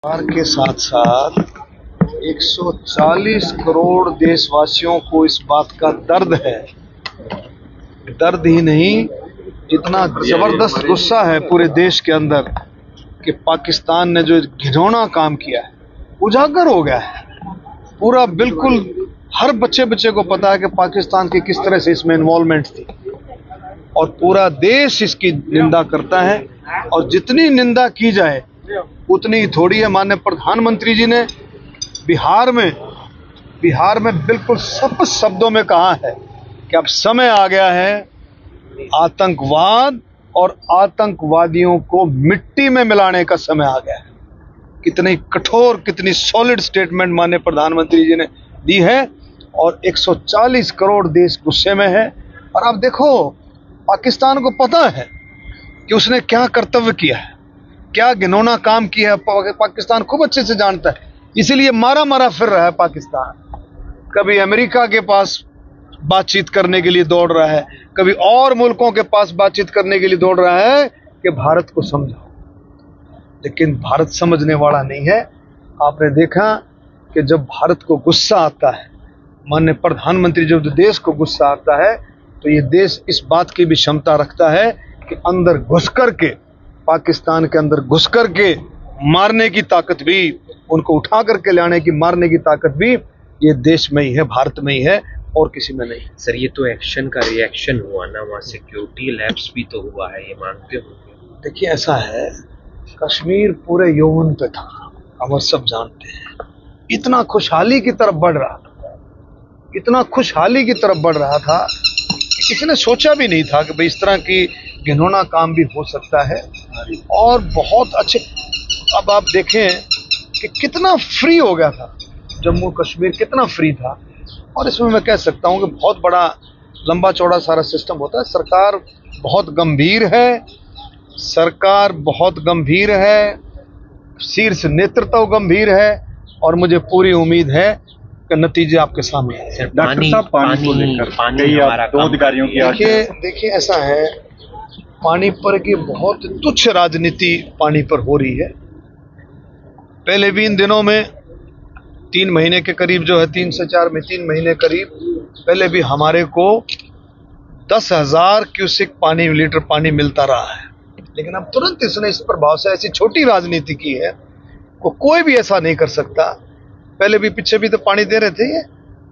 सरकार के साथ साथ 140 करोड़ देशवासियों को इस बात का दर्द है, दर्द ही नहीं, इतना जबरदस्त गुस्सा है पूरे देश के अंदर कि पाकिस्तान ने जो घिनौना काम किया है उजागर हो गया है पूरा। बिल्कुल हर बच्चे को पता है कि पाकिस्तान की किस तरह से इसमें इन्वॉल्वमेंट थी और पूरा देश इसकी निंदा करता है। और जितनी निंदा की जाए उतनी ही थोड़ी है। माननीय प्रधानमंत्री जी ने बिहार में बिल्कुल स्पष्ट शब्दों में कहा है कि अब समय आ गया है आतंकवाद और आतंकवादियों को मिट्टी में मिलाने का समय आ गया है। कितनी कठोर, कितनी सॉलिड स्टेटमेंट माननीय प्रधानमंत्री जी ने दी है और 140 करोड़ देश गुस्से में है। और अब देखो, पाकिस्तान को पता है कि उसने क्या कर्तव्य किया है, क्या घिनौना काम किया है। पाकिस्तान खूब अच्छे से जानता है, इसीलिए मारा फिर रहा है पाकिस्तान। कभी अमेरिका के पास बातचीत करने के लिए दौड़ रहा है, कभी और मुल्कों के पास बातचीत करने के लिए दौड़ रहा है कि भारत को समझाओ, लेकिन भारत समझने वाला नहीं है। आपने देखा कि जब भारत को गुस्सा आता है, माननीय प्रधानमंत्री जब देश को गुस्सा आता है तो ये देश इस बात की भी क्षमता रखता है कि अंदर घुस करके, पाकिस्तान के अंदर घुस करके मारने की ताकत भी, उनको उठा करके लाने की, मारने की ताकत भी ये देश में ही है, भारत में ही है और किसी में नहीं। सर, ये तो एक्शन का रिएक्शन हुआ ना, वहाँ सिक्योरिटी लैप्स भी तो हुआ है, ये मानते हो? देखिए, ऐसा है, कश्मीर पूरे यौवन पे था, हम सब जानते हैं। इतना खुशहाली की तरफ बढ़ रहा था, इतना खुशहाली की तरफ बढ़ रहा था कि किसी ने सोचा भी नहीं था कि भाई इस तरह की घिनौना काम भी हो सकता है। और बहुत अच्छे, अब आप देखें कि कितना फ्री हो गया था जम्मू कश्मीर, कितना फ्री था। और इसमें मैं कह सकता हूं कि बहुत बड़ा लंबा चौड़ा सारा सिस्टम होता है। सरकार बहुत गंभीर है, सरकार बहुत गंभीर है, शीर्ष नेतृत्व गंभीर है और मुझे पूरी उम्मीद है कि नतीजे आपके सामने हैं। डॉक्टर साहब, पानी को लेकर दो अधिकारियों की देखिए ऐसा है, पानी पर की बहुत तुच्छ राजनीति पानी पर हो रही है। पहले भी इन दिनों में 3 महीने के करीब जो है, 3 से 4 में 3 महीने करीब पहले भी हमारे को 10,000 क्यूसेक लीटर पानी मिलता रहा है। लेकिन अब तुरंत इसने इस प्रभाव से ऐसी छोटी राजनीति की है को कोई भी ऐसा नहीं कर सकता। पहले भी, पीछे भी तो पानी दे रहे थे ये,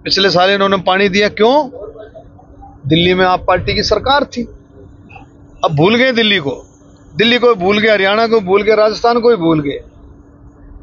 पिछले साल इन्होंने पानी दिया। क्यों? दिल्ली में आप पार्टी की सरकार थी, अब भूल गए दिल्ली को भूल गए, हरियाणा को भूल गए, राजस्थान को भी भूल गए।